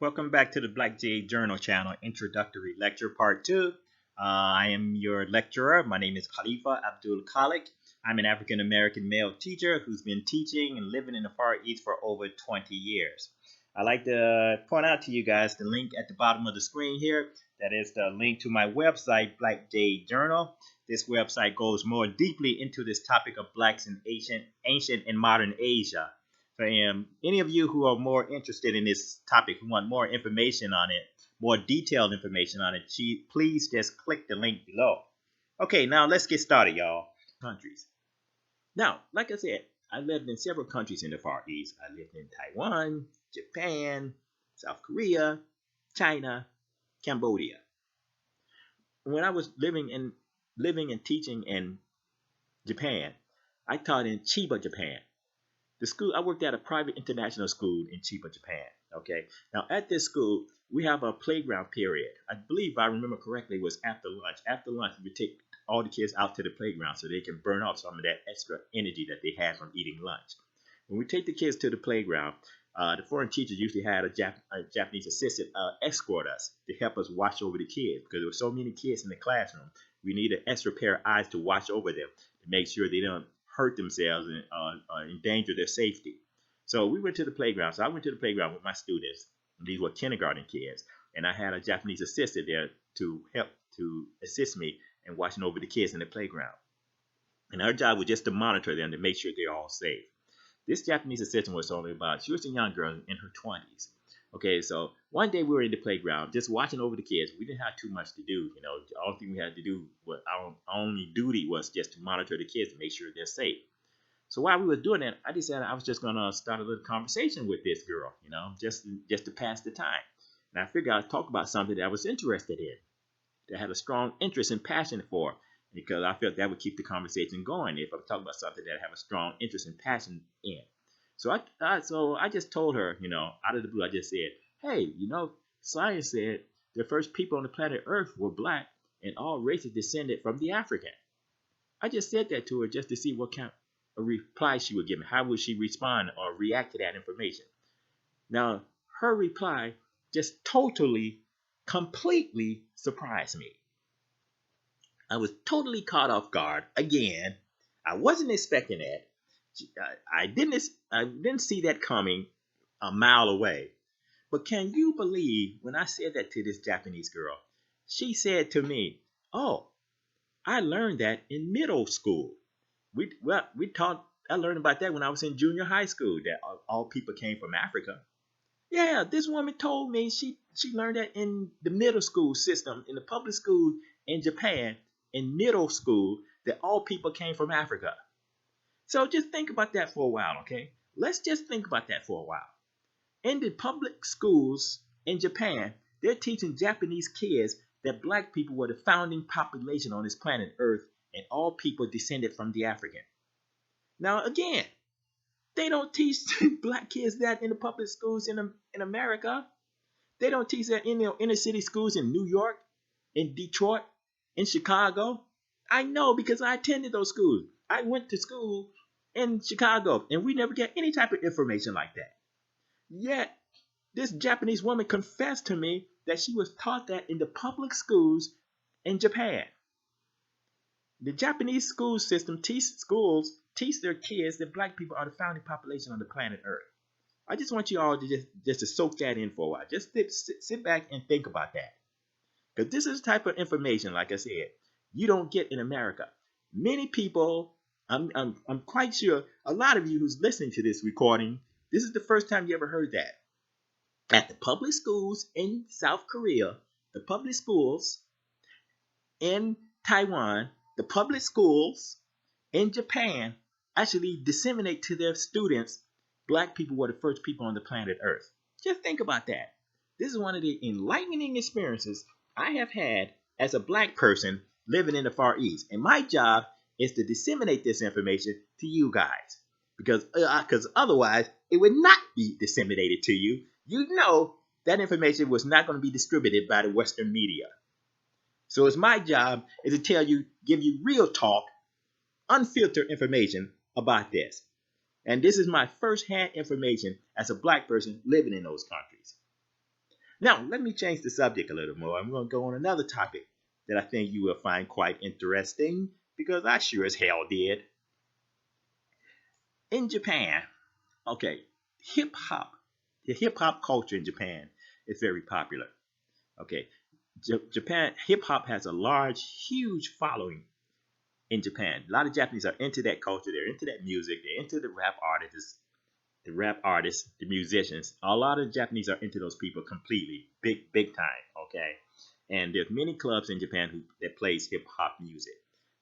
Welcome back to the Black Jade Journal channel, Introductory Lecture Part 2. I am your lecturer. My name is Khalifa Abdul Khalik. I'm an African American male teacher who's been teaching and living in the Far East for over 20 years. I'd like to point out to you guys the link at the bottom of the screen here. That is the link to my website, Black Jade Journal. This website goes more deeply into this topic of blacks in ancient and modern Asia. So, any of you who are more interested in this topic, who want more information on it, more detailed information on it, please just click the link below. Okay, now let's get started, y'all. Countries. Now, like I said, I lived in several countries in the Far East. I lived in Taiwan, Japan, South Korea, China, Cambodia. When I was living and teaching in Japan, I taught in Chiba, Japan. The school, I worked at a private international school in Chiba, Japan. Okay. Now at this school, we have a playground period. I believe, if I remember correctly, it was after lunch. After lunch, we take all the kids out to the playground so they can burn off some of that extra energy that they had from eating lunch. When we take the kids to the playground, the foreign teachers usually had a Japanese assistant escort us to help us watch over the kids because there were so many kids in the classroom. We need an extra pair of eyes to watch over them to make sure they don't hurt themselves and endanger their safety. So we went to the playground. So I went to the playground with my students. These were kindergarten kids. And I had a Japanese assistant there to help to assist me in watching over the kids in the playground. And her job was just to monitor them to make sure they're all safe. This Japanese assistant was only she was a young girl in her 20s. Okay, so one day we were in the playground just watching over the kids. We didn't have too much to do. The only thing we had to do, our only duty was just to monitor the kids and make sure they're safe. So while we were doing that, I decided I was just going to start a little conversation with this girl, just to pass the time. And I figured I'd talk about something that I was interested in, that I had a strong interest and passion for, because I felt that would keep the conversation going if I'm talking about something that I have a strong interest and passion in. So I just told her, out of the blue, I just said, hey, science said the first people on the planet Earth were black and all races descended from the African. I just said that to her just to see what kind of reply she would give me. How would she respond or react to that information? Now, her reply just totally, completely surprised me. I was totally caught off guard again. I wasn't expecting that. I didn't see that coming a mile away. But can you believe when I said that to this Japanese girl? She said to me, "Oh, I learned that in middle school. I learned about that when I was in junior high school, that all people came from Africa." Yeah, this woman told me she learned that in the middle school system, in the public school in Japan, in middle school, that all people came from Africa. So just think about that for a while, okay? Let's just think about that for a while. In the public schools in Japan, they're teaching Japanese kids that black people were the founding population on this planet Earth and all people descended from the African. Now, again, they don't teach black kids that in the public schools in America. They don't teach that in the inner city schools in New York, in Detroit, in Chicago. I know because I attended those schools. I went to school in Chicago, and we never get any type of information like that. Yet, this Japanese woman confessed to me that she was taught that in the public schools in Japan. The Japanese school system teach their kids that black people are the founding population on the planet Earth. I just want you all to just to soak that in for a while. Just sit back and think about that. Because this is the type of information, like I said, you don't get in America. Many people, I'm quite sure, a lot of you who's listening to this recording, this is the first time you ever heard that. At the public schools in South Korea, the public schools in Taiwan, the public schools in Japan actually disseminate to their students black people were the first people on the planet Earth. Just think about that. This is one of the enlightening experiences I have had as a black person living in the Far East. And my job is to disseminate this information to you guys. Because otherwise, it would not be disseminated to you. You know that information was not going to be distributed by the Western media. So it's my job is to give you real talk, unfiltered information about this. And this is my first-hand information as a black person living in those countries. Now, let me change the subject a little more. I'm going to go on another topic that I think you will find quite interesting because I sure as hell did. In Japan, okay, hip hop, the hip hop culture in Japan is very popular. Okay, Japan hip hop has a large, huge following in Japan. A lot of Japanese are into that culture. They're into that music. They're into the rap artists, the musicians. A lot of Japanese are into those people completely, big time. Okay, and there's many clubs in Japan that plays hip hop music.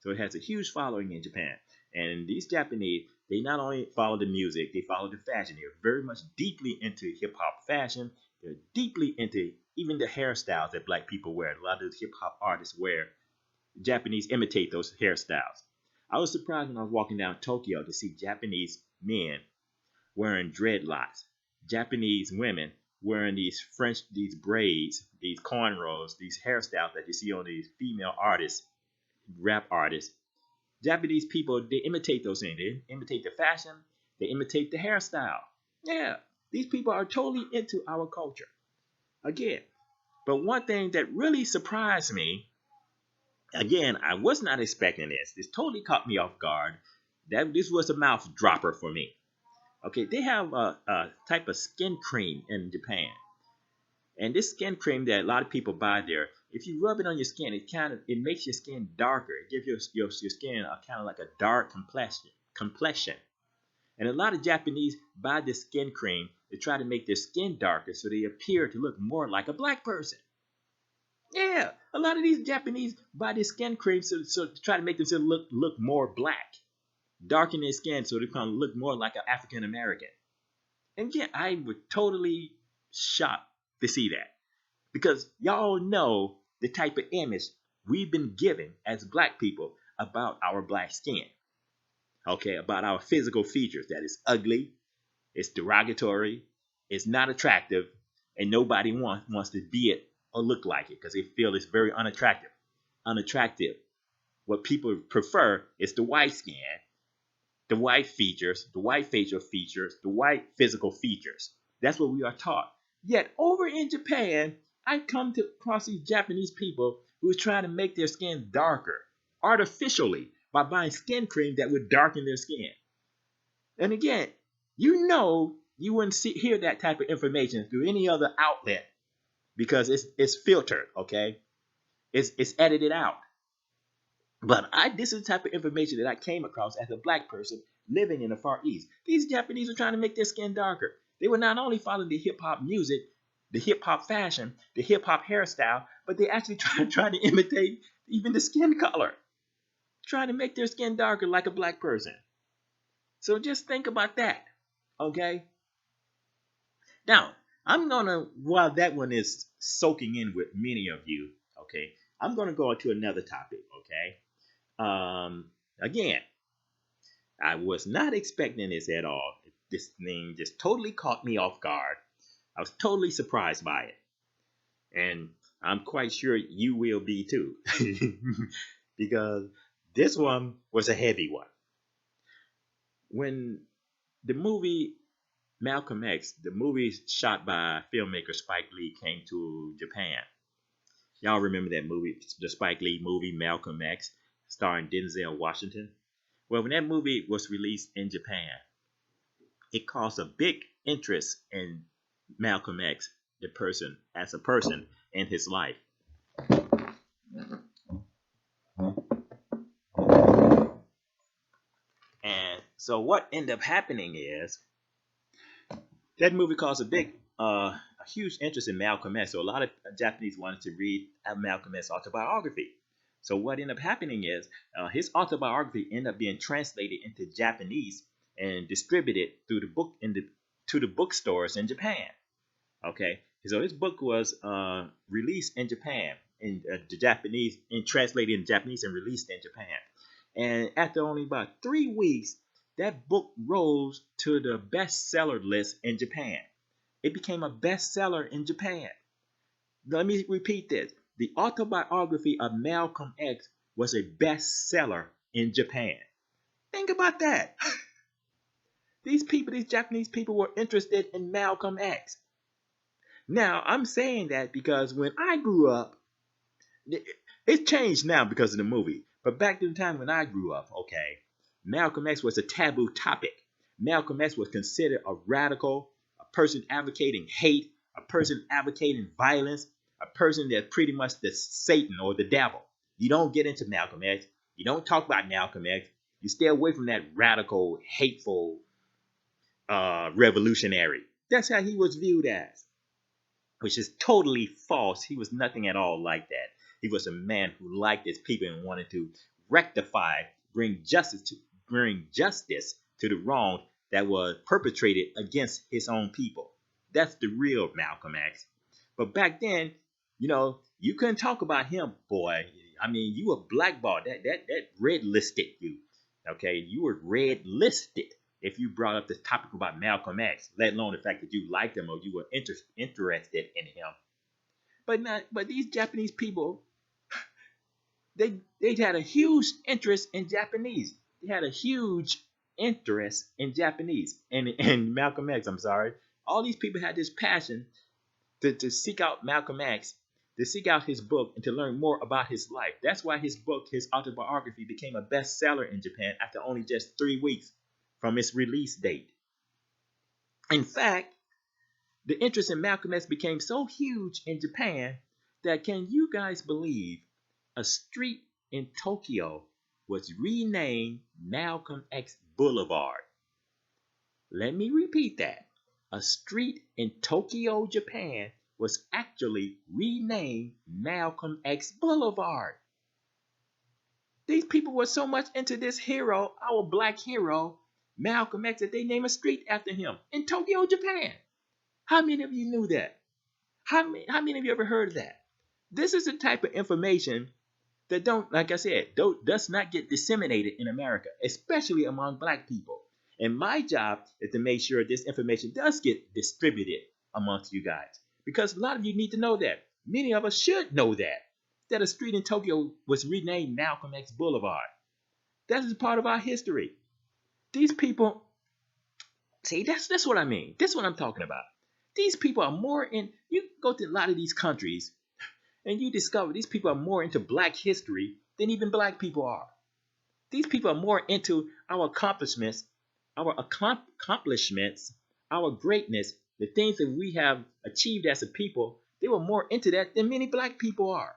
So it has a huge following in Japan. And these Japanese, they not only follow the music, they follow the fashion. They're very much deeply into hip hop fashion. They're deeply into even the hairstyles that black people wear. A lot of those hip hop artists wear. The Japanese imitate those hairstyles. I was surprised when I was walking down Tokyo to see Japanese men wearing dreadlocks, Japanese women wearing these braids, these cornrows, these hairstyles that you see on these female artists, rap artists. Japanese people, they imitate those things. They imitate the fashion, they imitate the hairstyle. Yeah, these people are totally into our culture. Again, but one thing that really surprised me, again, I was not expecting this. This totally caught me off guard. That this was a mouth dropper for me. Okay, they have a type of skin cream in Japan, and this skin cream that a lot of people buy there, if you rub it on your skin, it makes your skin darker. It gives your skin a kind of like a dark complexion. And a lot of Japanese buy this skin cream to try to make their skin darker so they appear to look more like a black person. Yeah, a lot of these Japanese buy this skin cream so to try to make themselves look more black, darken their skin so they kind of look more like an African American. And yet I was totally shocked to see that. Because y'all know the type of image we've been given as black people about our black skin. Okay, about our physical features. That is ugly, it's derogatory, it's not attractive, and nobody wants to be it or look like it because they feel it's very unattractive. Unattractive. What people prefer is the white skin, the white features, the white facial features, the white physical features. That's what we are taught. Yet over in Japan, I come across these Japanese people who are trying to make their skin darker artificially by buying skin cream that would darken their skin. And again, you know you wouldn't hear that type of information through any other outlet because it's filtered, okay? It's edited out. But this is the type of information that I came across as a black person living in the Far East. These Japanese are trying to make their skin darker. They were not only following the hip hop music, the hip hop fashion, the hip hop hairstyle, but they actually try to imitate even the skin color, trying to make their skin darker like a black person. So just think about that, okay? Now, I'm gonna, while that one is soaking in with many of you, okay, I'm gonna go into another topic, okay? Again, I was not expecting this at all. This thing just totally caught me off guard. I was totally surprised by it. And I'm quite sure you will be too. Because this one was a heavy one. When the movie Malcolm X, the movie shot by filmmaker Spike Lee, came to Japan. Y'all remember that movie, the Spike Lee movie Malcolm X, starring Denzel Washington? Well, when that movie was released in Japan, it caused a big interest in Malcolm X, the person, as a person in his life. And so what ended up happening is that movie caused a huge interest in Malcolm X. So a lot of Japanese wanted to read Malcolm X's autobiography. So what ended up happening is his autobiography ended up being translated into Japanese and distributed through the book to the bookstores in Japan. Okay, so his book was released in Japan in the Japanese, and translated in Japanese and released in Japan. And after only about 3 weeks, that book rose to the bestseller list in Japan. It became a bestseller in Japan. Let me repeat this. The autobiography of Malcolm X was a bestseller in Japan. Think about that. These Japanese people were interested in Malcolm X. Now, I'm saying that because when I grew up, it changed now because of the movie. But back in the time when I grew up, okay, Malcolm X was a taboo topic. Malcolm X was considered a radical, a person advocating hate, a person advocating violence, a person that's pretty much the Satan or the devil. You don't get into Malcolm X. You don't talk about Malcolm X. You stay away from that radical, hateful revolutionary. That's how he was viewed as, which is totally false. He was nothing at all like that. He was a man who liked his people and wanted to rectify, bring justice to the wrong that was perpetrated against his own people. That's the real Malcolm X. But back then, you couldn't talk about him, boy. I mean, you were blackballed. That red listed you. Okay, you were red listed if you brought up the topic about Malcolm X, let alone the fact that you liked him or you were interested in him. But these Japanese people, they had a huge interest in Japanese. They had a huge interest in Japanese and Malcolm X. I'm sorry. All these people had this passion to seek out Malcolm X, to seek out his book, and to learn more about his life. That's why his book, his autobiography, became a bestseller in Japan after only just 3 weeks from its release date. In fact, the interest in Malcolm X became so huge in Japan that, can you guys believe, a street in Tokyo was renamed Malcolm X Boulevard? Let me repeat that. A street in Tokyo, Japan was actually renamed Malcolm X Boulevard. These people were so much into this hero, our black hero, Malcolm X, that they named a street after him in Tokyo, Japan. How many of you knew that? How many of you ever heard of that? This is the type of information that like I said, does not get disseminated in America, especially among black people. And my job is to make sure this information does get distributed amongst you guys. Because a lot of you need to know that. Many of us should know that a street in Tokyo was renamed Malcolm X Boulevard. That is part of our history. These people, see, that's what I mean. That's what I'm talking about. These people are more in, you go to a lot of these countries and you discover these people are more into black history than even black people are. These people are more into our accomplishments, our greatness, the things that we have achieved as a people. They were more into that than many black people are.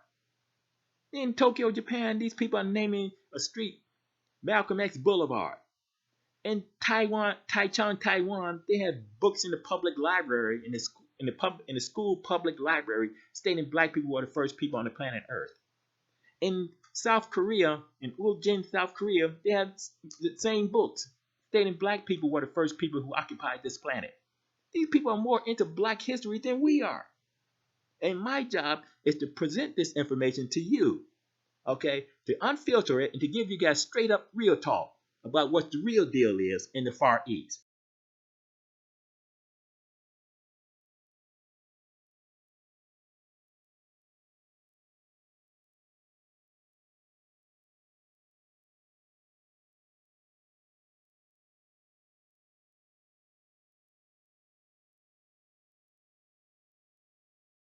In Tokyo, Japan, these people are naming a street Malcolm X Boulevard. In Taichung, Taiwan, they have books in the public library, in the school public library, stating black people were the first people on the planet Earth. In South Korea, in Ulsan, South Korea, they have the same books stating black people were the first people who occupied this planet. These people are more into black history than we are. And my job is to present this information to you, okay, to unfilter it and to give you guys straight up real talk about what the real deal is in the Far East.